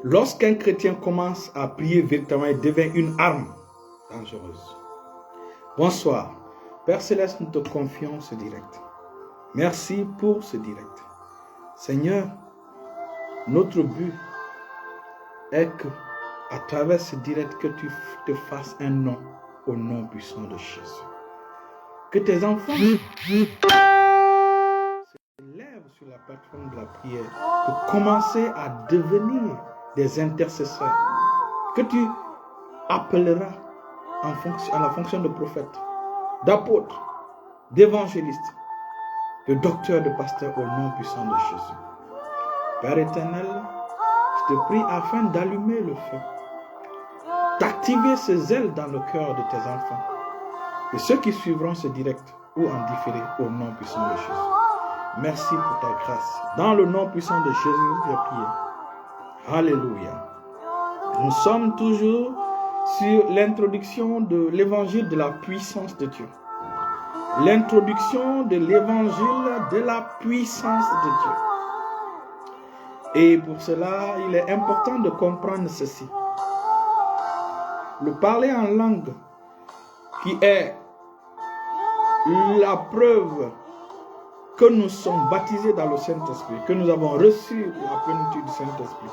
Lorsqu'un chrétien commence à prier véritablement, il devient une arme dangereuse. Bonsoir. Père Céleste, nous te confions ce direct. Merci pour ce direct. Seigneur, notre but est que, à travers ce direct, que tu te fasses un nom au nom puissant de Jésus. Que tes enfants se lèvent sur la plateforme de la prière pour commencer à devenir des intercesseurs. Que tu appelleras à la fonction de prophète, d'apôtre, d'évangéliste, de docteur, de pasteur au nom puissant de Jésus. Père éternel, je te prie afin d'allumer le feu, d'activer ce zèle dans le cœur de tes enfants, et ceux qui suivront ce direct ou en différé au nom puissant de Jésus. Merci pour ta grâce. Dans le nom puissant de Jésus, j'ai prié. Alléluia. Nous sommes toujours sur l'introduction de l'évangile de la puissance de Dieu. L'introduction de l'évangile de la puissance de Dieu. Et pour cela, il est important de comprendre ceci. Le parler en langue, qui est la preuve que nous sommes baptisés dans le Saint-Esprit, que nous avons reçu la plénitude du Saint-Esprit.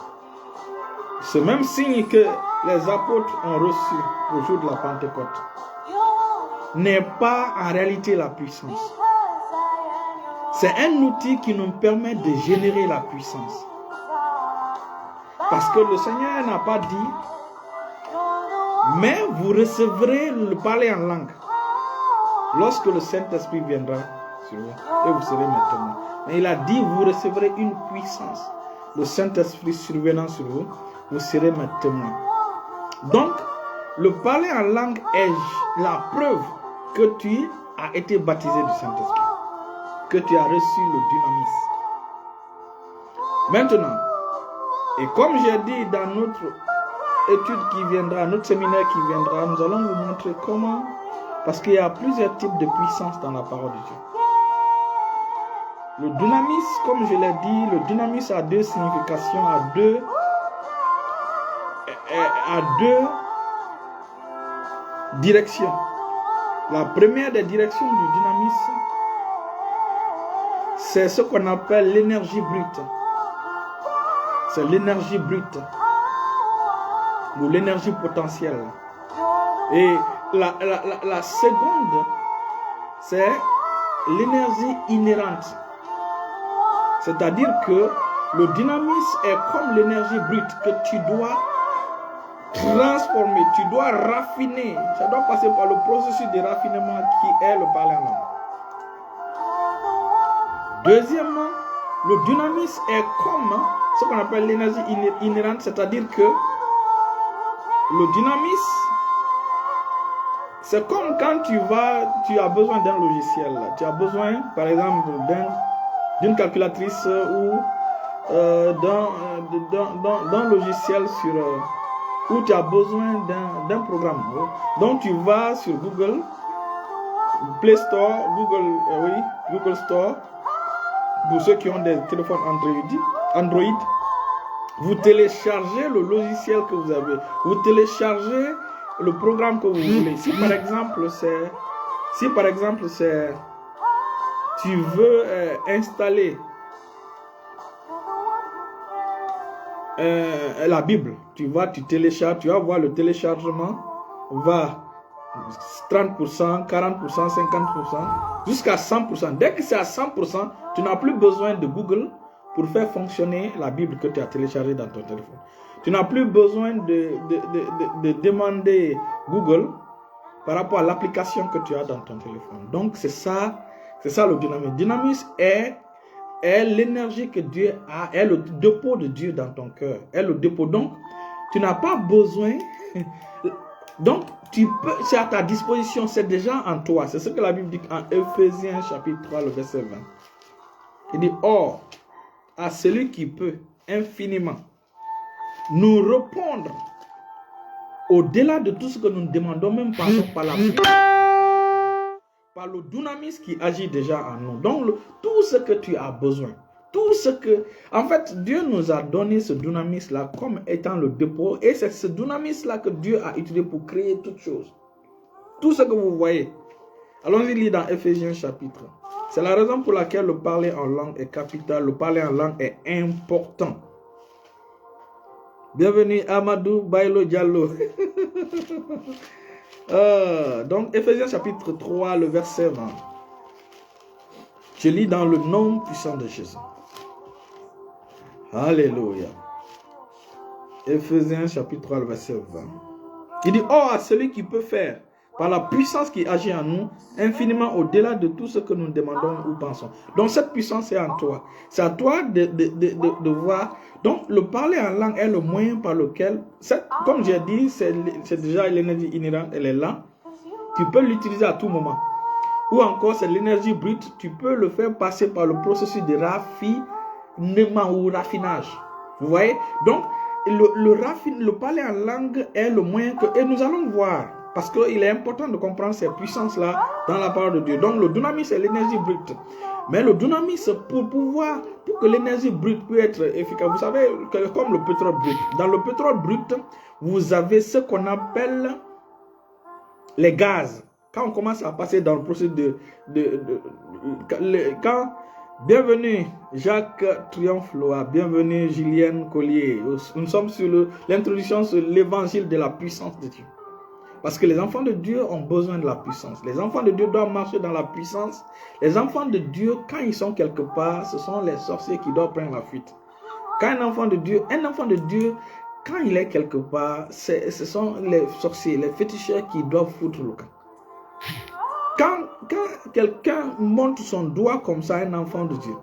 Ce même signe que les apôtres ont reçu au jour de la Pentecôte n'est pas en réalité la puissance. C'est un outil qui nous permet de générer la puissance. Parce que le Seigneur n'a pas dit, mais vous recevrez le parler en langue lorsque le Saint-Esprit viendra sur vous et vous serez mes témoins. Mais il a dit, vous recevrez une puissance. Le Saint-Esprit survenant sur vous, vous serez mes témoins. Donc, le parler en langue est la preuve que tu as été baptisé du Saint-Esprit, que tu as reçu le dynamisme. Maintenant, et comme j'ai dit dans notre étude qui viendra, notre séminaire qui viendra, nous allons vous montrer comment, parce qu'il y a plusieurs types de puissance dans la parole de Dieu. Le dynamisme, comme je l'ai dit, le dynamisme a deux significations, a deux directions. La première des directions du dynamisme, c'est ce qu'on appelle l'énergie brute. C'est l'énergie brute ou l'énergie potentielle. Et la seconde, c'est l'énergie inhérente. C'est-à-dire que le dynamisme est comme l'énergie brute que tu dois transformer, tu dois raffiner. Ça doit passer par le processus de raffinement qui est le parler en langue. Deuxièmement, le dynamisme est comme ce qu'on appelle l'énergie inhérente, c'est-à-dire que le dynamisme, c'est comme quand tu as besoin d'un logiciel. Tu as besoin, par exemple, d'une calculatrice ou d'un logiciel où tu as besoin d'un programme. Donc tu vas sur Google, Play Store, Google Store, pour ceux qui ont des téléphones Android, vous téléchargez le logiciel que vous avez, vous téléchargez le programme que vous voulez. Si par exemple tu veux installer la Bible, tu télécharges, tu vas voir le téléchargement va 30%, 40%, 50%, jusqu'à 100%. Dès que c'est à 100%, tu n'as plus besoin de Google pour faire fonctionner la Bible que tu as téléchargée dans ton téléphone. Tu n'as plus besoin de demander Google par rapport à l'application que tu as dans ton téléphone. Donc c'est ça le dynamisme. Le dynamisme est l'énergie que Dieu a, est le dépôt de Dieu dans ton cœur, est le dépôt. Donc tu n'as pas besoin. Donc c'est à ta disposition, c'est déjà en toi. C'est ce que la Bible dit en Éphésiens chapitre 3, le verset 20. Il dit, or, à celui qui peut infiniment nous répondre au-delà de tout ce que nous demandons, même par la par le dynamisme qui agit déjà en nous. Donc, tout ce que tu as besoin, tout ce que... En fait, Dieu nous a donné ce dunamis-là comme étant le dépôt. Et c'est ce dunamis-là que Dieu a utilisé pour créer toutes choses. Tout ce que vous voyez. Allons-y lire dans Éphésiens chapitre. C'est la raison pour laquelle le parler en langue est capital. Le parler en langue est important. Bienvenue Amadou Bailo Diallo. Donc, Éphésiens chapitre 3, le verset 20. Je lis dans le nom puissant de Jésus. Alléluia. Éphésiens chapitre 3, le verset 20. Il dit, oh, à celui qui peut faire, par la puissance qui agit en nous, infiniment au-delà de tout ce que nous demandons ou pensons. Donc, cette puissance est en toi. C'est à toi de voir. Donc, le parler en langue est le moyen par lequel, comme j'ai dit, c'est déjà l'énergie inhérente, elle est là. Tu peux l'utiliser à tout moment. Ou encore, c'est l'énergie brute, tu peux le faire passer par le processus de raffinement ou raffinage. Vous voyez? Donc, le parler en langue est le moyen que... Et nous allons voir, parce qu'il est important de comprendre ces puissances-là dans la parole de Dieu. Donc, le dunamis, c'est l'énergie brute. Mais le dunamis, pour que l'énergie brute puisse être efficace, vous savez, comme le pétrole brut. Dans le pétrole brut, vous avez ce qu'on appelle les gaz. Quand on commence à passer dans le processus bienvenue Jacques Triomphe-Loa, bienvenue Julienne Collier. Nous sommes sur l'introduction sur l'évangile de la puissance de Dieu. Parce que les enfants de Dieu ont besoin de la puissance. Les enfants de Dieu doivent marcher dans la puissance. Les enfants de Dieu, quand ils sont quelque part, ce sont les sorciers qui doivent prendre la fuite. Quand un enfant de Dieu, quand il est quelque part, ce sont les sorciers, les féticheurs qui doivent foutre le camp. Quand quelqu'un monte son doigt comme ça à un enfant de Dieu,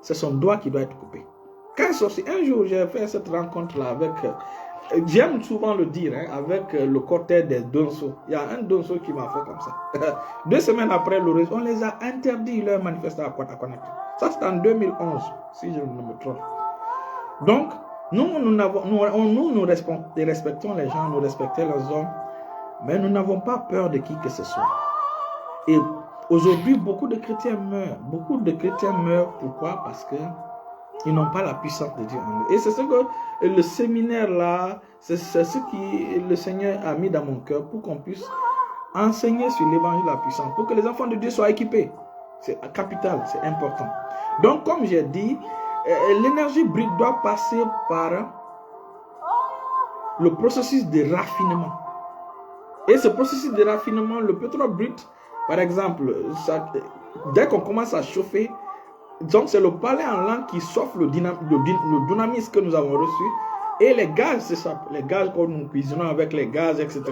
c'est son doigt qui doit être coupé. Quand sorcier, un jour j'ai fait cette rencontre-là avec... J'aime souvent le dire, avec le cortège des donsos. Il y a un donso qui m'a fait comme ça. 2 semaines après le réseau, on les a interdits leur manifestation à Conakry. Ça, c'est en 2011, si je ne me trompe. Donc, nous respectons les gens, nous respectons les hommes, mais nous n'avons pas peur de qui que ce soit. Et aujourd'hui, beaucoup de chrétiens meurent. Beaucoup de chrétiens meurent. Pourquoi? Parce que ils n'ont pas la puissance de Dieu en eux. Et c'est ce que le séminaire là, c'est ce que le Seigneur a mis dans mon cœur pour qu'on puisse enseigner sur l'évangile de la puissance, pour que les enfants de Dieu soient équipés. C'est capital, c'est important. Donc, comme j'ai dit, l'énergie brute doit passer par le processus de raffinement. Et ce processus de raffinement, le pétrole brut, par exemple, dès qu'on commence à chauffer, donc c'est le parler en langue qui s'offre le dynamisme que nous avons reçu. Et les gaz, c'est ça. Les gaz quand nous cuisinons avec les gaz, etc.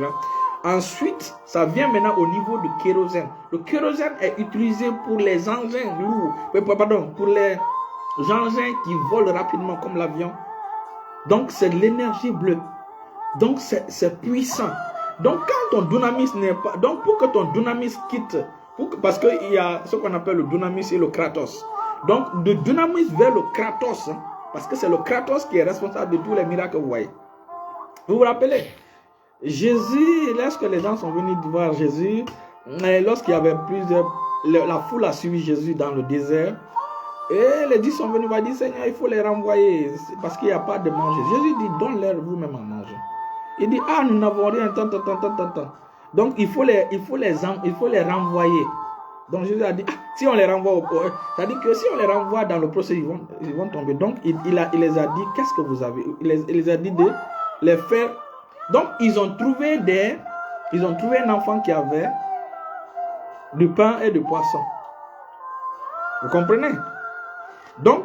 Ensuite, ça vient maintenant au niveau du kérosène. Le kérosène est utilisé pour les engins lourds. Pour les engins qui volent rapidement comme l'avion. Donc c'est l'énergie bleue. Donc c'est puissant. Donc quand ton dynamisme n'est pas... Donc pour que ton dynamisme quitte... Parce qu'il y a ce qu'on appelle le dynamisme et le kratos. Donc de dynamisme vers le kratos. Parce que c'est le kratos qui est responsable de tous les miracles que vous voyez. Vous vous rappelez? Jésus, lorsque les gens sont venus voir Jésus, lorsqu'il y avait la foule a suivi Jésus dans le désert. Et les 10 sont venus, il dit, Seigneur, il faut les renvoyer parce qu'il n'y a pas de manger. Jésus dit, donne-leur vous-même à manger. Il dit, ah, nous n'avons rien, tant. Donc, il faut les renvoyer. Donc, Jésus a dit, ah, si on les renvoie au port, c'est-à-dire que si on les renvoie dans le procès, ils vont tomber. Donc, il les a dit, qu'est-ce que vous avez? Il les a dit de les faire. Donc, ils ont trouvé un enfant qui avait du pain et du poisson. Vous comprenez? Donc,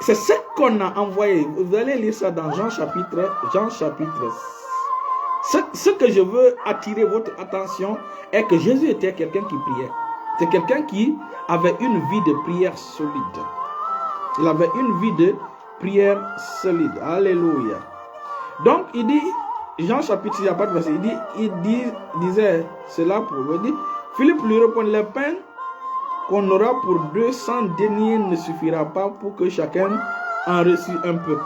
c'est ce qu'on a envoyé. Vous allez lire ça dans Jean chapitre. Ce que je veux attirer votre attention est que Jésus était quelqu'un qui priait. C'est quelqu'un qui avait une vie de prière solide. Il avait une vie de prière solide. Alléluia. Donc, il dit, Jean chapitre 6, il n'y a pas de verset. Il disait cela pour lui. Il dit, Philippe lui répond, le pain qu'on aura pour 200 deniers ne suffira pas pour que chacun en reçût un peu.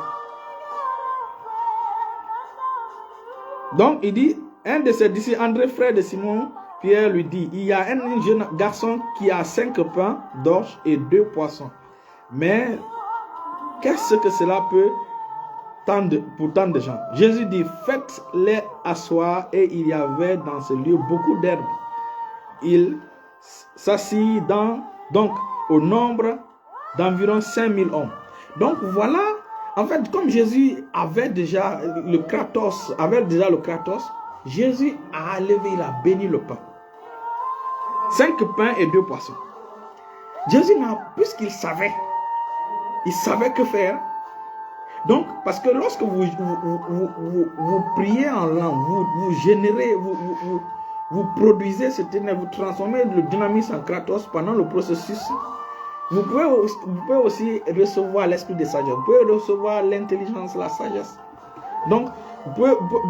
Donc, il dit, un de ses disciples, André, frère de Simon, Pierre lui dit, il y a un jeune garçon qui a 5 pains d'orge et 2 poissons. Mais qu'est-ce que cela peut pour tant de gens? Jésus dit, faites-les asseoir, et il y avait dans ce lieu beaucoup d'herbes. Il s'assit donc au nombre d'environ 5000 hommes. Donc voilà, en fait, comme Jésus avait déjà le kratos, Jésus a levé, il a béni le pain. 5 pains et 2 poissons. Jésus puisqu'il savait, il savait que faire. Donc, parce que lorsque vous priez en langue, vous générez, vous produisez cette énergie, vous transformez le dynamisme en kratos pendant le processus. Vous pouvez aussi recevoir l'esprit de sagesse. Vous pouvez recevoir l'intelligence, la sagesse. Donc, vous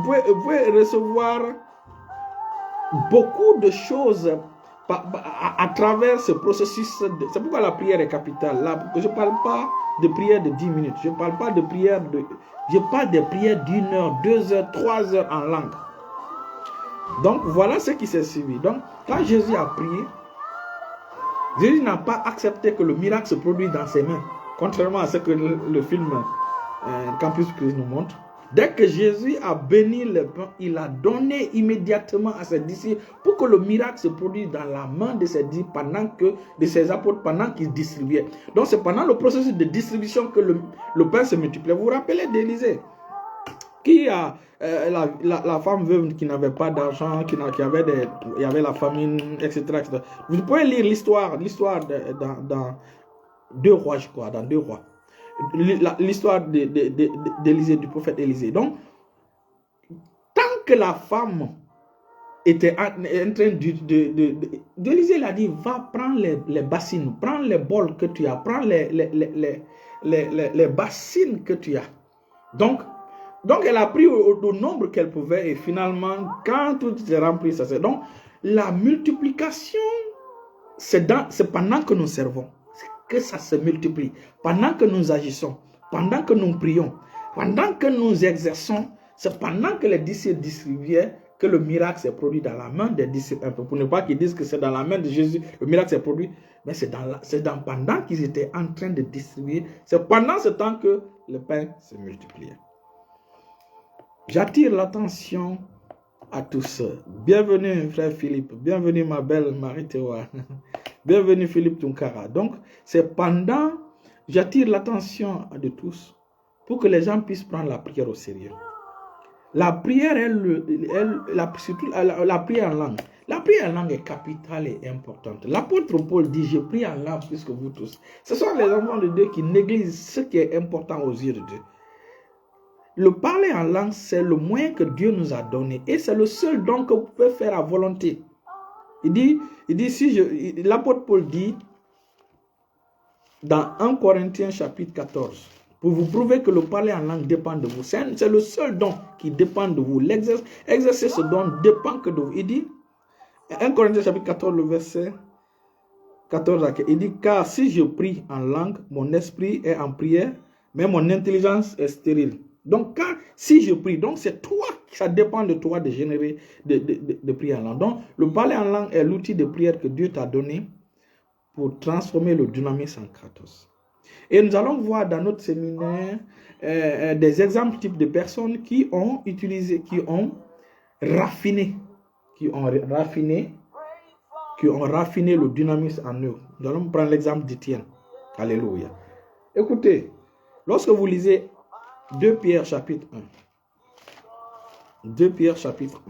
pouvez recevoir beaucoup de choses à travers ce processus. C'est pourquoi la prière est capitale. Là, je ne parle pas de prière de 10 minutes. Je parle pas de prière je parle de prière d'1 heure, 2 heures, 3 heures en langue. Donc, voilà ce qui s'est suivi. Donc, quand Jésus a prié, Jésus n'a pas accepté que le miracle se produise dans ses mains, contrairement à ce que le film Campus Christ nous montre. Dès que Jésus a béni le pain, il a donné immédiatement à ses disciples pour que le miracle se produise dans la main de ses disciples, de ses apôtres, pendant qu'ils distribuaient. Donc c'est pendant le processus de distribution que le pain se multipliait. Vous vous rappelez d'Élisée, qui a la femme veuve qui n'avait pas d'argent, il y avait la famine, etc., etc. Vous pouvez lire l'histoire dans 2 rois, je crois, dans 2 rois. L'histoire d'Élisée, du prophète Élisée. Donc, tant que la femme était en train d'Élisée, il a dit, va prendre les bassines, prends les bols que tu as, prends les bassines que tu as. Donc elle a pris au nombre qu'elle pouvait, et finalement, quand tout s'est rempli, ça c'est. Donc, la multiplication, c'est pendant que nous servons que ça se multiplie. Pendant que nous agissons, pendant que nous prions, pendant que nous exerçons, c'est pendant que les disciples distribuaient que le miracle s'est produit dans la main des disciples. Pour ne pas qu'ils disent que c'est dans la main de Jésus, le miracle s'est produit, mais c'est pendant qu'ils étaient en train de distribuer, c'est pendant ce temps que le pain se multipliait. J'attire l'attention à tous. Bienvenue frère Philippe, bienvenue ma belle Marie-Théoa. Bienvenue Philippe Tunkara. Donc, c'est pendant, j'attire l'attention de tous pour que les gens puissent prendre la prière au sérieux. La prière, surtout la prière en langue. La prière en langue est capitale et importante. L'apôtre Paul dit, je prie en langue plus que vous tous. Ce sont les enfants de Dieu qui négligent ce qui est important aux yeux de Dieu. Le parler en langue, c'est le moyen que Dieu nous a donné. Et c'est le seul don que vous pouvez faire à volonté. Il dit l'apôtre Paul dit dans 1 Corinthiens chapitre 14, pour vous prouver que le parler en langue dépend de vous. C'est le seul don qui dépend de vous. L'exercer ce don dépend que de vous. Il dit, 1 Corinthiens chapitre 14, le verset 14, il dit, car si je prie en langue, mon esprit est en prière, mais mon intelligence est stérile. Donc, si je prie, donc c'est toi, ça dépend de toi de générer, de prier en langue. Donc, le parler en langue est l'outil de prière que Dieu t'a donné pour transformer le dynamisme en kratos. Et nous allons voir dans notre séminaire des exemples types de personnes qui ont raffiné le dynamisme en eux. Nous allons prendre l'exemple d'Étienne. Alléluia. Écoutez, lorsque vous lisez 2 Pierre chapitre 1. 2 Pierre chapitre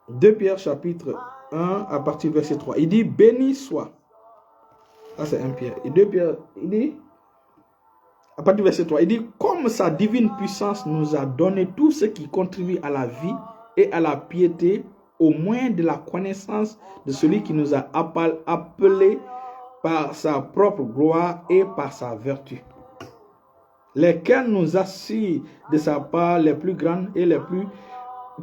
1. 2 Pierre chapitre 1 à partir du verset 3. Il dit, béni soit. Ça c'est 1 Pierre. Et 2 Pierre, il dit, à partir du verset 3, il dit, comme sa divine puissance nous a donné tout ce qui contribue à la vie et à la piété, au moyen de la connaissance de celui qui nous a appelés par sa propre gloire et par sa vertu, lesquels nous assurent de sa part les plus grandes et les plus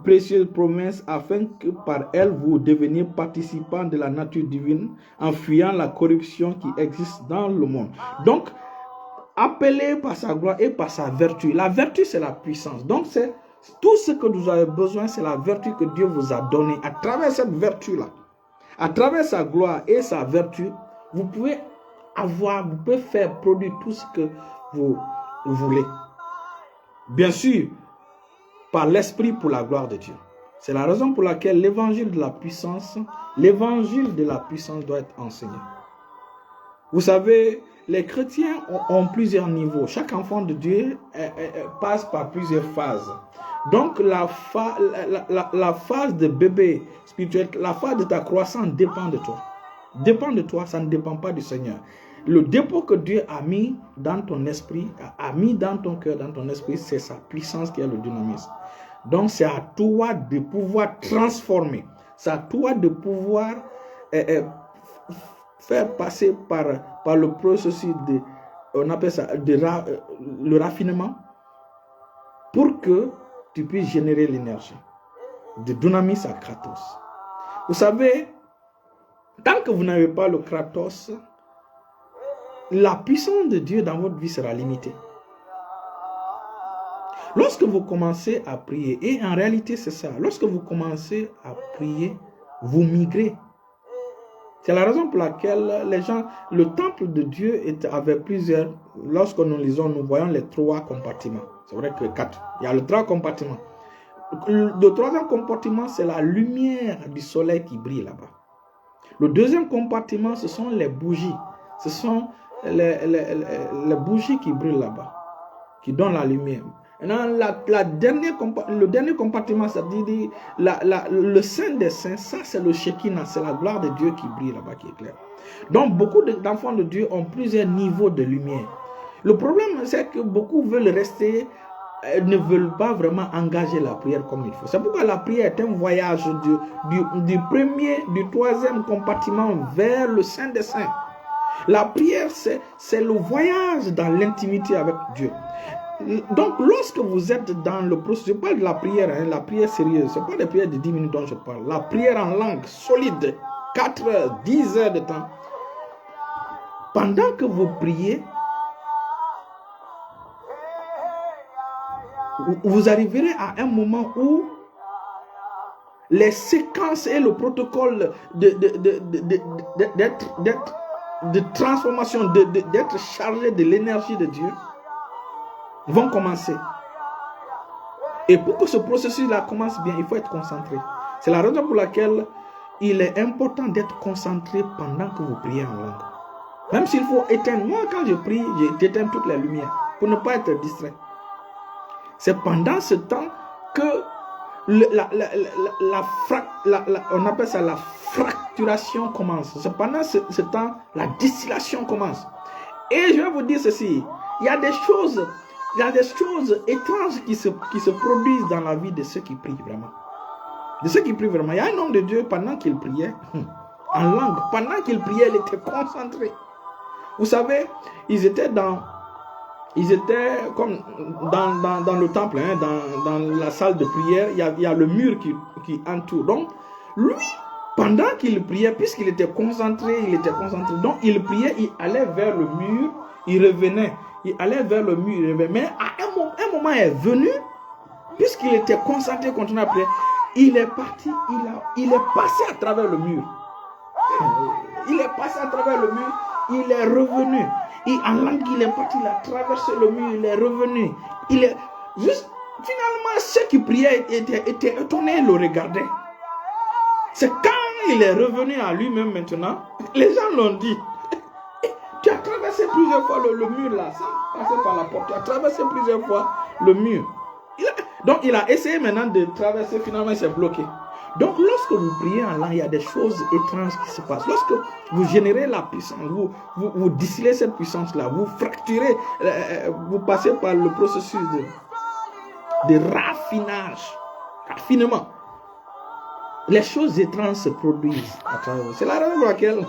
précieuses promesses, afin que par elles vous deveniez participants de la nature divine, en fuyant la corruption qui existe dans le monde. Donc, appelé par sa gloire et par sa vertu. La vertu, c'est la puissance. Donc, c'est tout ce que vous avez besoin, c'est la vertu que Dieu vous a donnée. À travers cette vertu-là, à travers sa gloire et sa vertu, vous pouvez avoir, vous pouvez faire produire tout ce que vous voulez. Bien sûr, par l'esprit pour la gloire de Dieu. C'est la raison pour laquelle l'évangile de la puissance doit être enseigné. Vous savez, les chrétiens ont plusieurs niveaux. Chaque enfant de Dieu passe par plusieurs phases. Donc, la phase de bébé spirituel, la phase de ta croissance dépend de toi. Dépend de toi, ça ne dépend pas du Seigneur. Le dépôt que Dieu a mis dans ton esprit, a mis dans ton cœur, dans ton esprit, c'est sa puissance qui est le dynamisme. Donc, c'est à toi de pouvoir transformer. C'est à toi de pouvoir faire passer par le processus de, on appelle ça, le raffinement, pour que tu puisses générer l'énergie. De dunamis à kratos. Vous savez, tant que vous n'avez pas le kratos, la puissance de Dieu dans votre vie sera limitée. Lorsque vous commencez à prier, et en réalité c'est ça, lorsque vous commencez à prier, vous migrez. C'est la raison pour laquelle les gens, le temple de Dieu avait plusieurs, lorsque nous lisons, nous voyons les 3 compartiments. C'est vrai que 4, il y a les 3 compartiments. Le 3e compartiment, c'est la lumière du soleil qui brille là-bas. Le 2e compartiment, ce sont les bougies. Ce sont les bougies qui brillent là-bas, qui donnent la lumière. Maintenant, le dernier compartiment, ça dit le Saint des Saints, ça c'est le Shekinah, c'est la gloire de Dieu qui brille là-bas, qui est clair. Donc, beaucoup d'enfants de Dieu ont plusieurs niveaux de lumière. Le problème, c'est que beaucoup veulent rester, ne veulent pas vraiment engager la prière comme il faut. C'est pourquoi la prière est un voyage du 3e compartiment vers le Saint des Saints. La prière, c'est le voyage dans l'intimité avec Dieu. Donc, lorsque vous êtes dans le processus, je parle de la prière, la prière sérieuse, ce n'est pas des prières de 10 minutes dont je parle. La prière en langue solide, 4 heures, 10 heures de temps. Pendant que vous priez, vous arriverez à un moment où les séquences et le protocole de transformation, d'être chargé de l'énergie de Dieu vont commencer. Et pour que ce processus-là commence bien, il faut être concentré. C'est la raison pour laquelle il est important d'être concentré pendant que vous priez en langue. Même s'il faut éteindre. Moi, quand je prie, j'éteins toutes les lumières pour ne pas être distrait. C'est pendant ce temps que on appelle ça la fracturation commence. C'est pendant ce temps, la distillation commence. Et je vais vous dire ceci, il y a des choses étranges qui se produisent dans la vie de ceux qui prient vraiment. De ceux qui prient vraiment. Il y a un homme de Dieu, pendant qu'il priait, en langue, pendant qu'il priait, il était concentré. Vous savez, ils étaient comme dans le temple, dans la salle de prière, il y a le mur qui entoure. Donc, lui, pendant qu'il priait, puisqu'il était concentré, donc il priait, il allait vers le mur, il revenait. Il allait vers le mur, il revenait. Mais à un moment est venu, puisqu'il était concentré, continuant à prier, il est parti, il est passé à travers le mur. Il est passé à travers le mur, il est revenu. Et en langue, il est parti, il a traversé le mur, il est revenu. Il est juste, finalement, ceux qui priaient étaient étonnés, le regardaient. C'est quand il est revenu à lui-même maintenant, les gens l'ont dit. Tu as traversé plusieurs fois le mur là, sans passer par la porte. Tu as traversé plusieurs fois le mur. Donc il a essayé maintenant de traverser, finalement il s'est bloqué. Donc lorsque vous priez en langue, il y a des choses étranges qui se passent. Lorsque vous générez la puissance, vous distillez cette puissance-là, vous fracturez, vous passez par le processus de raffinement. Les choses étranges se produisent à travers vous. C'est la raison pour laquelle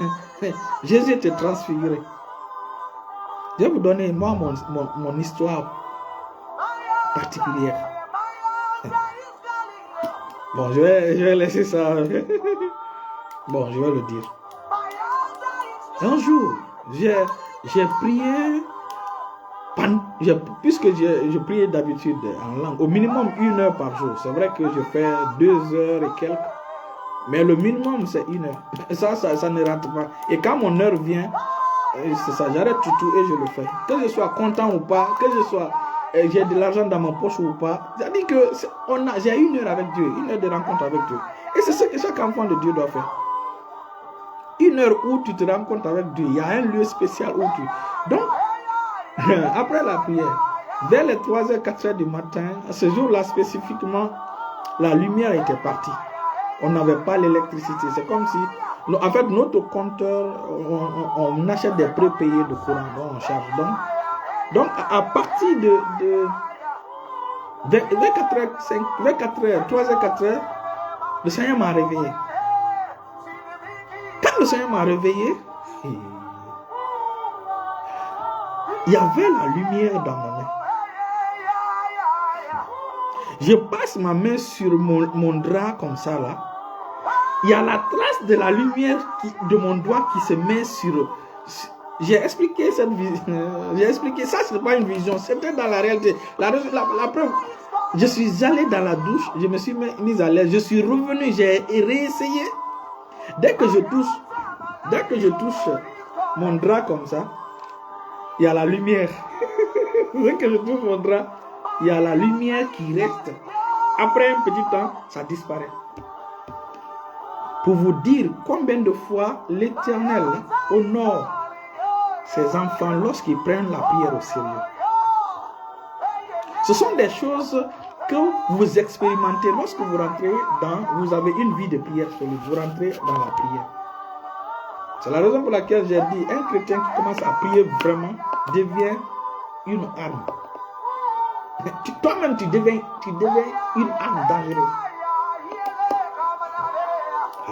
Jésus était transfiguré. Je vais vous donner, moi, mon histoire particulière. Bon, je vais laisser ça. Bon, je vais le dire. Un jour, j'ai prié, puisque je priais d'habitude en langue, au minimum 1 heure par jour. C'est vrai que je fais 2 heures et quelques, mais le minimum c'est 1 heure. Ça ne rentre pas. Et quand mon heure vient, C'est ça, j'arrête tout et je le fais. Que je sois content ou pas, que je sois, j'ai de l'argent dans mon poche ou pas. C'est-à-dire que j'ai 1 heure avec Dieu, 1 heure de rencontre avec Dieu. Et c'est ce que chaque enfant de Dieu doit faire. 1 heure où tu te rencontres avec Dieu, il y a un lieu spécial où tu... Donc, après la prière, vers les 3h, 4h du matin, ce jour-là spécifiquement, la lumière était partie. On n'avait pas l'électricité. C'est comme si, en fait, notre compteur, on achète des prépayés de courant, donc on charge. Donc à partir de 4h, 3h, 4h, le Seigneur m'a réveillé. Quand le Seigneur m'a réveillé, il y avait la lumière dans ma main. Je passe ma main sur mon drap comme ça là. Il y a la trace de la lumière de mon doigt qui se met sur... J'ai expliqué cette vision. J'ai expliqué ça, ce n'est pas une vision. C'était dans la réalité. La preuve, je suis allé dans la douche. Je me suis mis à l'aise. Je suis revenu. J'ai réessayé. Dès que je touche mon drap comme ça, il y a la lumière. Dès que je touche mon drap, il y a la lumière qui reste. Après un petit temps, ça disparaît. Pour vous dire combien de fois l'Éternel honore ses enfants lorsqu'ils prennent la prière au sérieux. Ce sont des choses que vous expérimentez lorsque vous rentrez vous avez une vie de prière solide, vous rentrez dans la prière. C'est la raison pour laquelle j'ai dit, un chrétien qui commence à prier vraiment devient une arme. Toi-même, tu deviens une arme dangereuse.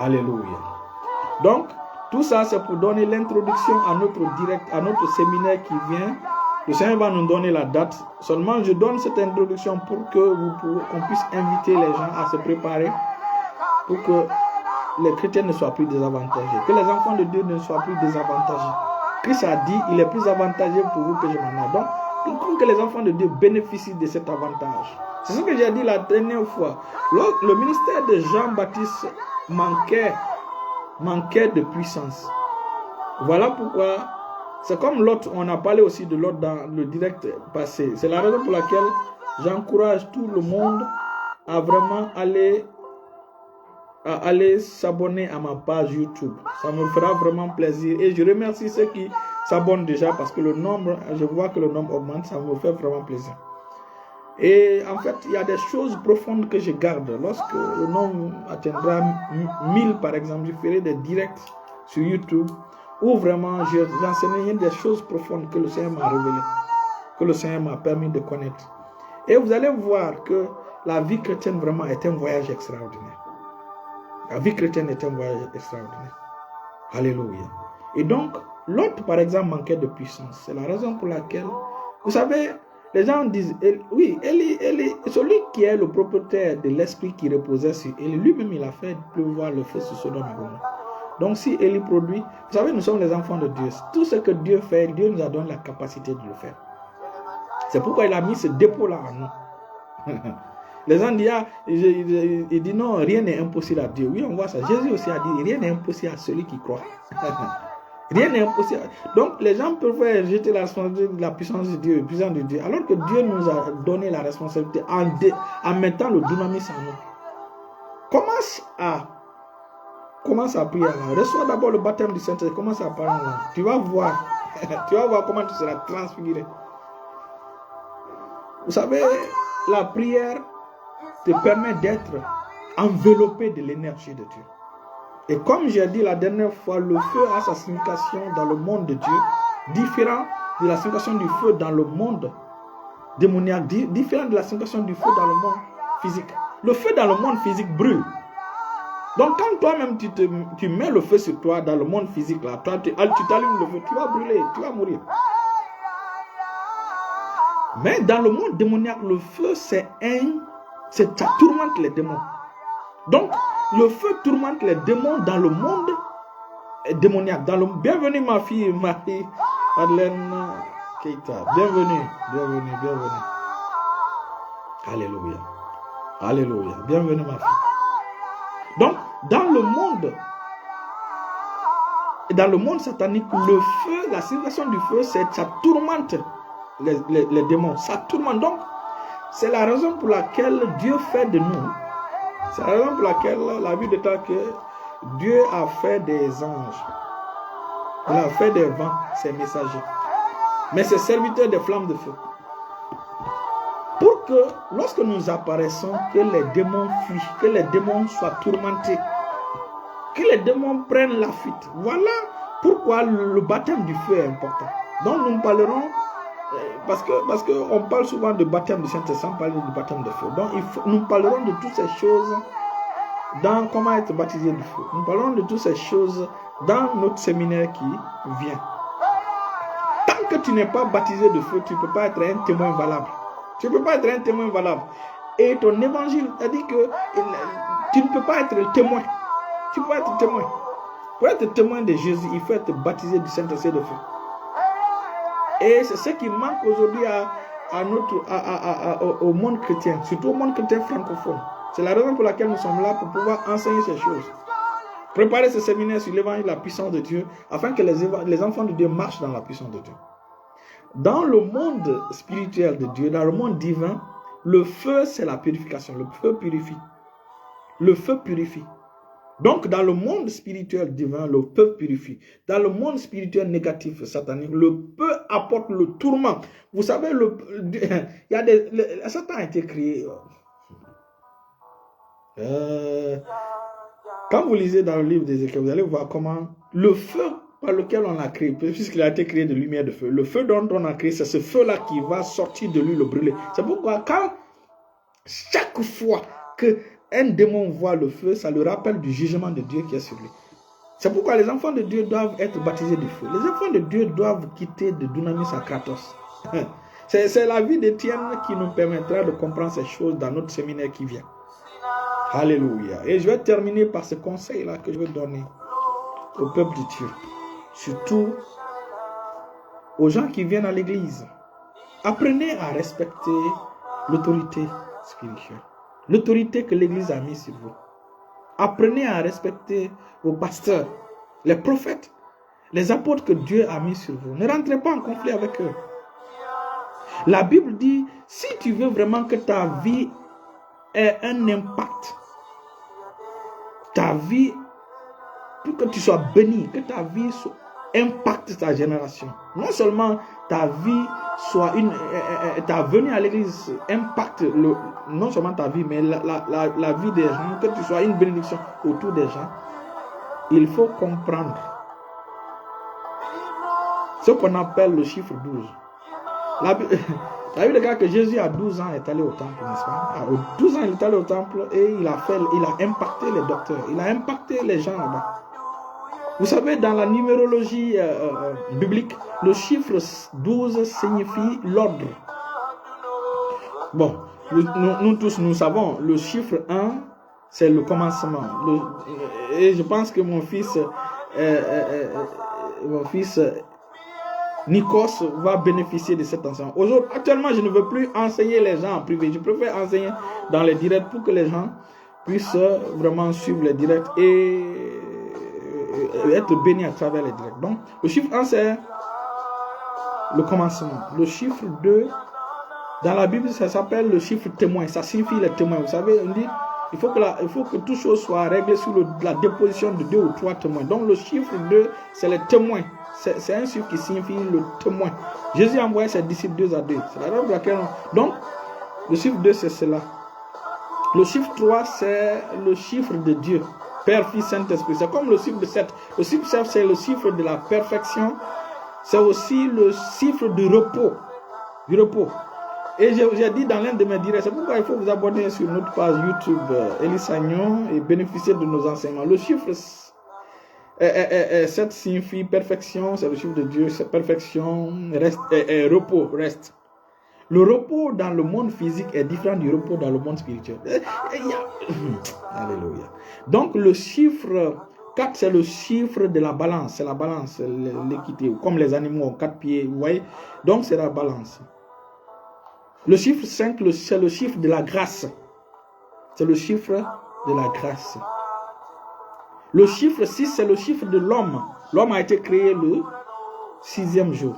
Alléluia. Donc, tout ça, c'est pour donner l'introduction à notre direct, à notre séminaire qui vient. Le Seigneur va nous donner la date. Seulement, je donne cette introduction pour que qu'on puisse inviter les gens à se préparer pour que les chrétiens ne soient plus désavantagés, que les enfants de Dieu ne soient plus désavantagés. Christ a dit, il est plus avantageux pour vous que je m'en ai. Donc, il faut que les enfants de Dieu bénéficient de cet avantage. C'est ce que j'ai dit la dernière fois. Le ministère de Jean-Baptiste manquait de puissance. Voilà pourquoi, c'est comme l'autre, on a parlé aussi de l'autre dans le direct passé. C'est la raison pour laquelle j'encourage tout le monde à vraiment aller s'abonner à ma page YouTube. Ça me fera vraiment plaisir. Et je remercie ceux qui s'abonnent déjà parce que je vois que le nombre augmente. Ça me fait vraiment plaisir. Et en fait, il y a des choses profondes que je garde. Lorsque le nombre atteindra 1000 par exemple, je ferai des directs sur YouTube où vraiment j'enseignerai des choses profondes que le Seigneur m'a révélées, que le Seigneur m'a permis de connaître. Et vous allez voir que la vie chrétienne vraiment est un voyage extraordinaire. La vie chrétienne est un voyage extraordinaire. Alléluia. Et donc, l'autre par exemple manquait de puissance. C'est la raison pour laquelle, vous savez, les gens disent, oui, Élie, celui qui est le propriétaire de l'esprit qui reposait sur Élie, lui-même il a fait pleuvoir le feu sur Sodome et Gomorrhe. Donc si Élie produit, vous savez, nous sommes les enfants de Dieu. Tout ce que Dieu fait, Dieu nous a donné la capacité de le faire. C'est pourquoi il a mis ce dépôt-là en nous. Les gens disent, il dit non, rien n'est impossible à Dieu. Oui, on voit ça. Jésus aussi a dit, rien n'est impossible à celui qui croit. Rien n'est impossible. Donc, les gens peuvent rejeter la responsabilité de la puissance de Dieu, alors que Dieu nous a donné la responsabilité en mettant le dynamis en nous. Commence à prier. Reçois d'abord le baptême du Saint-Esprit. Commence à parler en langue. Tu vas voir comment tu seras transfiguré. Vous savez, la prière te permet d'être enveloppé de l'énergie de Dieu. Et comme j'ai dit la dernière fois, le feu a sa signification dans le monde de Dieu, différent de la signification du feu dans le monde démoniaque, différent de la signification du feu dans le monde physique. Le feu dans le monde physique brûle. Donc quand toi-même tu mets le feu sur toi dans le monde physique, là, tu t'allumes le feu, tu vas brûler, tu vas mourir. Mais dans le monde démoniaque, le feu ça tourmente les démons. Donc, le feu tourmente les démons dans le monde démoniaque. Bienvenue ma fille, Marie Madeleine Keita. Bienvenue. Alléluia. Alléluia. Bienvenue ma fille. Donc, dans le monde dans le monde satanique, le feu, la signification du feu, c'est ça tourmente les démons. Ça tourmente. Donc, c'est la raison pour laquelle Dieu fait de nous. C'est la raison pour laquelle la Bible déclare que Dieu a fait des anges. Il a fait des vents, ses messagers. Mais ses serviteurs des flammes de feu. Pour que, lorsque nous apparaissons, que les démons fuient, que les démons soient tourmentés, que les démons prennent la fuite. Voilà pourquoi le baptême du feu est important. Donc nous parlerons, parce qu'on parle souvent de baptême du Saint-Esprit, on parle du baptême de feu. Donc nous parlerons de toutes ces choses dans comment être baptisé du feu. Nous parlerons de toutes ces choses dans notre séminaire qui vient. Tant que tu n'es pas baptisé de feu, tu ne peux pas être un témoin valable. Tu ne peux pas être un témoin valable. Et ton évangile a dit que tu ne peux pas être le témoin. Tu peux être témoin. Pour être témoin de Jésus, il faut être baptisé du Saint-Esprit de feu. Et c'est ce qui manque aujourd'hui au monde chrétien, surtout au monde chrétien francophone. C'est la raison pour laquelle nous sommes là, pour pouvoir enseigner ces choses. Préparer ce séminaire sur l'évangile de la puissance de Dieu, afin que les enfants de Dieu marchent dans la puissance de Dieu. Dans le monde spirituel de Dieu, dans le monde divin, le feu, c'est la purification. Le feu purifie. Le feu purifie. Donc, dans le monde spirituel divin, le feu purifie. Dans le monde spirituel négatif, satanique, le feu apporte le tourment. Vous savez, Satan a été créé. Quand vous lisez dans le livre d'Ézéchiel, vous allez voir comment le feu par lequel on l'a créé, puisqu'il a été créé de lumière de feu, le feu dont on a créé, c'est ce feu-là qui va sortir de lui, le brûler. C'est pourquoi chaque fois qu'un démon voit le feu, ça le rappelle du jugement de Dieu qui est sur lui. C'est pourquoi les enfants de Dieu doivent être baptisés du feu. Les enfants de Dieu doivent quitter de Dunamis à Kratos. C'est la vie d'Étienne qui nous permettra de comprendre ces choses dans notre séminaire qui vient. Alléluia. Et je vais terminer par ce conseil-là que je vais donner au peuple de Dieu. Surtout aux gens qui viennent à l'église. Apprenez à respecter l'autorité spirituelle. L'autorité que l'église a mise sur vous. Apprenez à respecter vos pasteurs, les prophètes, les apôtres que Dieu a mis sur vous. Ne rentrez pas en conflit avec eux. La Bible dit, si tu veux vraiment que ta vie ait un impact, ta vie, pour que tu sois béni, que ta vie impacte ta génération. Non seulement ta vie soit ta venue à l'église impacte non seulement ta vie, mais la vie des gens, que tu sois une bénédiction autour des gens. Il faut comprendre ce qu'on appelle le chiffre 12. La Bible déclare que Jésus à 12 ans est allé au temple, n'est-ce pas? À 12 ans il est allé au temple et il a impacté les docteurs, il a impacté les gens là-bas. Vous savez, dans la numérologie biblique, le chiffre 12 signifie l'ordre. Bon, nous tous, nous savons, le chiffre 1, c'est le commencement. Et je pense que mon fils Nikos va bénéficier de cet enseignement. Actuellement, je ne veux plus enseigner les gens en privé. Je préfère enseigner dans les directs pour que les gens puissent vraiment suivre les directs et être bénis à travers les directs. Donc, le chiffre 1, c'est le commencement. Le chiffre 2, dans la Bible, ça s'appelle le chiffre témoin. Ça signifie les témoins. Vous savez, on dit, il faut que toute chose soit réglée sur la déposition de 2 ou 3 témoins. Donc, le chiffre 2, c'est les témoins. C'est un chiffre qui signifie le témoin. Jésus a envoyé ses disciples 2 à 2. C'est la raison pour laquelle donc, le chiffre 2, c'est cela. Le chiffre 3, c'est le chiffre de Dieu. Père, Fils, Saint-Esprit. C'est comme le chiffre de 7. Le chiffre 7, c'est le chiffre de la perfection. C'est aussi le chiffre du repos. Du repos. Et j'ai dit dans l'un de mes directs, c'est pourquoi il faut vous abonner sur notre page YouTube Élie Sagnon et bénéficier de nos enseignements. Le chiffre 7 signifie perfection, c'est le chiffre de Dieu, c'est perfection, reste, repos, reste. Le repos dans le monde physique est différent du repos dans le monde spirituel. Alléluia. Donc le chiffre 4, c'est le chiffre de la balance. C'est la balance, l'équité. Comme les animaux ont 4 pieds, vous voyez. Donc c'est la balance. Le chiffre 5, c'est le chiffre de la grâce. C'est le chiffre de la grâce. Le chiffre 6, c'est le chiffre de l'homme. L'homme a été créé le 6e jour.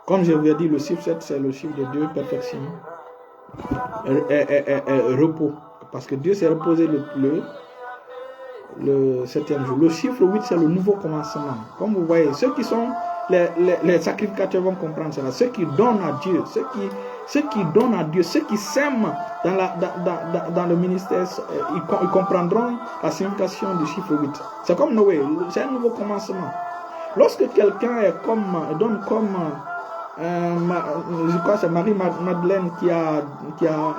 Comme je vous ai dit, le chiffre 7, c'est le chiffre de Dieu, perfection, repos. Parce que Dieu s'est reposé le 7e jour. Le chiffre 8, c'est le nouveau commencement. Comme vous voyez, ceux qui sont les sacrificateurs vont comprendre cela. Ceux qui donnent à Dieu, ceux qui donnent à Dieu, ceux qui sèment dans le ministère, ils comprendront la signification du chiffre 8. C'est comme Noé, c'est un nouveau commencement. Lorsque quelqu'un donne comme je crois que c'est Marie-Madeleine qui a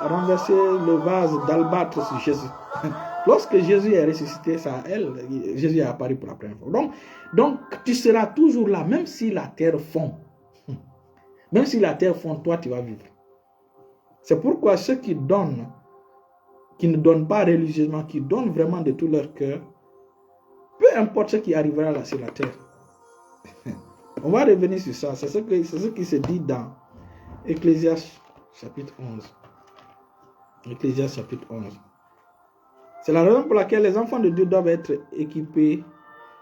renversé le vase d'albâtre sur Jésus. Lorsque Jésus est ressuscité, Jésus est apparu pour la première fois. Donc, tu seras toujours là, même si la terre fond. Même si la terre fond, toi, tu vas vivre. C'est pourquoi ceux qui donnent, qui ne donnent pas religieusement, qui donnent vraiment de tout leur cœur, peu importe ce qui arrivera là sur la terre. On va revenir sur ça. C'est ce qui se dit dans Ecclésiaste chapitre 11. Ecclésiaste chapitre 11. C'est la raison pour laquelle les enfants de Dieu doivent être équipés.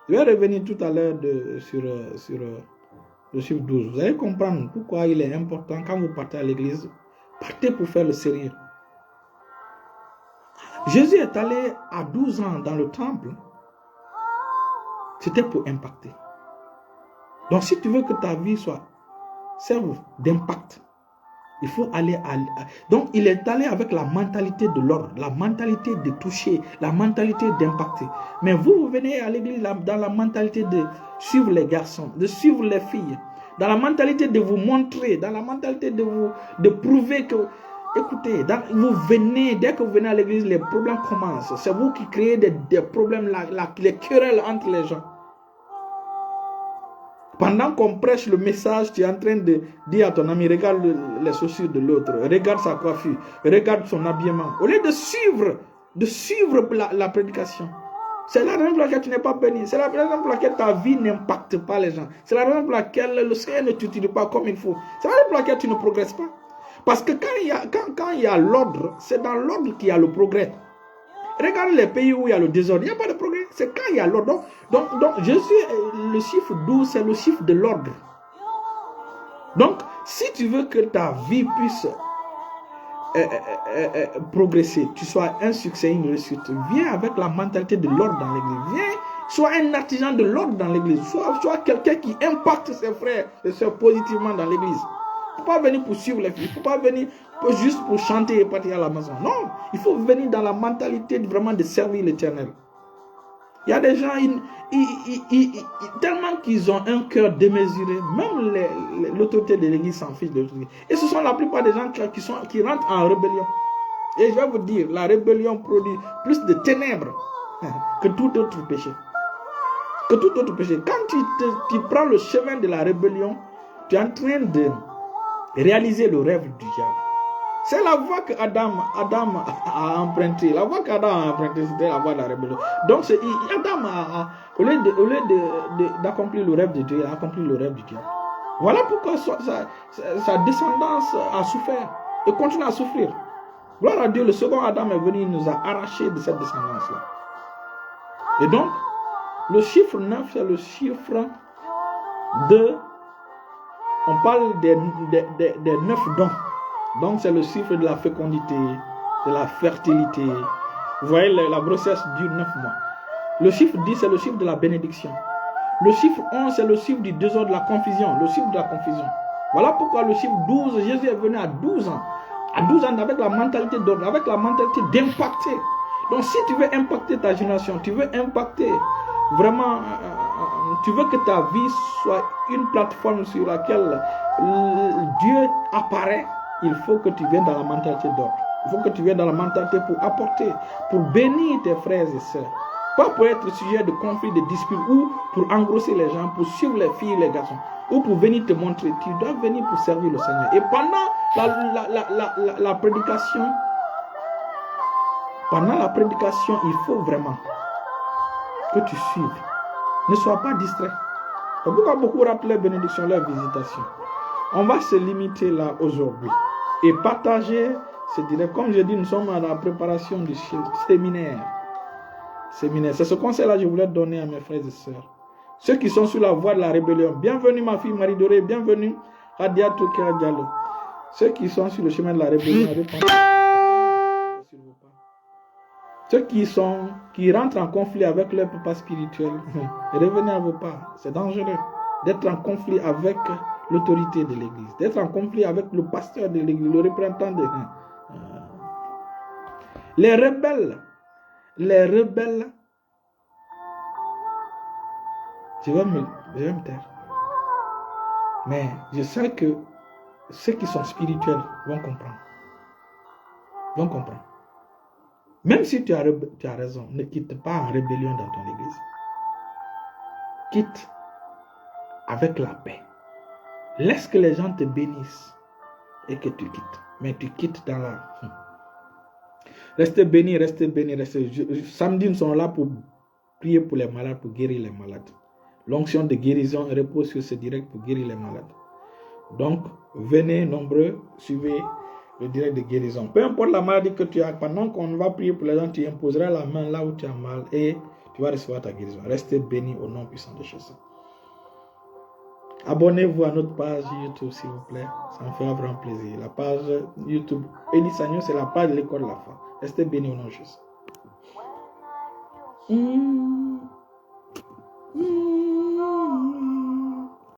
Je vais revenir tout à l'heure sur le chiffre 12. Vous allez comprendre pourquoi il est important quand vous partez à l'église. Partez pour faire le sérieux. Jésus est allé à 12 ans dans le temple. C'était pour impacter. Donc si tu veux que ta vie serve d'impact, il faut aller donc il est allé avec la mentalité de l'ordre, la mentalité de toucher, la mentalité d'impacter. Mais vous venez à l'église dans la mentalité de suivre les garçons, de suivre les filles, dans la mentalité de vous montrer, dans la mentalité de prouver que, écoutez, vous venez, dès que vous venez à l'église, les problèmes commencent. C'est vous qui créez des problèmes, les querelles entre les gens. Pendant qu'on prêche le message, tu es en train de dire à ton ami, regarde les chaussures de l'autre, regarde sa coiffure, regarde son habillement. Au lieu de suivre la prédication. C'est la raison pour laquelle tu n'es pas béni. C'est la raison pour laquelle ta vie n'impacte pas les gens. C'est la raison pour laquelle le Seigneur ne t'utilise pas comme il faut. C'est la raison pour laquelle tu ne progresses pas. Parce que quand il y a l'ordre, c'est dans l'ordre qu'il y a le progrès. Regarde les pays où il y a le désordre, il n'y a pas de progrès. C'est quand il y a l'ordre. Donc Jésus, le chiffre 12, c'est le chiffre de l'ordre. Donc, si tu veux que ta vie puisse progresser, tu sois un succès, une réussite, viens avec la mentalité de l'ordre dans l'église. Viens, sois un artisan de l'ordre dans l'église. Sois quelqu'un qui impacte ses frères et sœurs positivement dans l'église. Il ne faut pas venir pour suivre les filles. Il ne faut pas venir juste pour chanter et partir à la maison. Non, il faut venir dans la mentalité vraiment de servir l'Éternel. Il y a des gens, tellement qu'ils ont un cœur démesuré, même l'autorité de l'église s'en fiche de l'autorité. Et ce sont la plupart des gens qui rentrent en rébellion. Et je vais vous dire, la rébellion produit plus de ténèbres que tout autre péché. Que tout autre péché. Quand tu prends le chemin de la rébellion, tu es en train de réaliser le rêve du diable. C'est la voie que Adam a empruntée. La voie qu'Adam a empruntée, c'était la voie de la rébellion. Donc, Adam, au lieu d'accomplir le rêve de Dieu, il a accompli le rêve du diable. Voilà pourquoi sa descendance a souffert et continue à souffrir. Gloire à Dieu, le second Adam est venu, il nous a arrachés de cette descendance-là. Et donc, le chiffre 9, c'est le chiffre de... On parle des 9 dons. Donc, c'est le chiffre de la fécondité, de la fertilité. Vous voyez, la grossesse dure 9 mois. Le chiffre 10, c'est le chiffre de la bénédiction. Le chiffre 11, c'est le chiffre du désordre, de la confusion. Le chiffre de la confusion. Voilà pourquoi le chiffre 12, Jésus est venu à 12 ans. À 12 ans, avec la mentalité d'ordre, avec la mentalité d'impacter. Donc, si tu veux impacter ta génération, tu veux impacter vraiment... tu veux que ta vie soit une plateforme sur laquelle Dieu apparaît, il faut que tu viennes dans la mentalité d'ordre. Il faut que tu viennes dans la mentalité pour apporter, pour bénir tes frères et sœurs. Pas pour être sujet de conflits, de disputes, ou pour engrosser les gens, pour suivre les filles et les garçons, ou pour venir te montrer. Tu dois venir pour servir le Seigneur. Et pendant la prédication, il faut vraiment que tu suives. Ne sois pas distrait. Pourquoi beaucoup ratent leur bénédiction, leur visitation? On va se limiter là aujourd'hui et partager, comme je dis, nous sommes à la préparation du séminaire. C'est ce conseil-là que je voulais donner à mes frères et sœurs. Ceux qui sont sur la voie de la rébellion. Bienvenue ma fille Marie Doré, bienvenue Radia Toukera Diallo. Ceux qui sont sur le chemin de la rébellion, ceux qui rentrent en conflit avec leur papa spirituel, revenez à vos pas. C'est dangereux d'être en conflit avec l'autorité de l'église, d'être en conflit avec le pasteur de l'église, le représentant de... Les rebelles, je vais me taire. Mais je sais que ceux qui sont spirituels vont comprendre. Même si tu as raison, ne quitte pas en rébellion dans ton église. Quitte avec la paix. Laisse que les gens te bénissent et que tu quittes. Mais tu quittes dans la... Restez bénis, restez bénis, restez... Samedi, nous sommes là pour prier pour les malades, pour guérir les malades. L'onction de guérison repose sur ce direct pour guérir les malades. Donc, venez nombreux, suivez le direct de guérison. Peu importe la maladie que tu as, pendant qu'on va prier pour les gens, tu imposeras la main là où tu as mal et tu vas recevoir ta guérison. Restez bénis au nom puissant de Jésus. Abonnez-vous à notre page YouTube, s'il vous plaît. Ça me fera vraiment plaisir. La page YouTube Elie Sagnon, c'est la page de l'école de la foi. Restez bénis au nom de Jésus.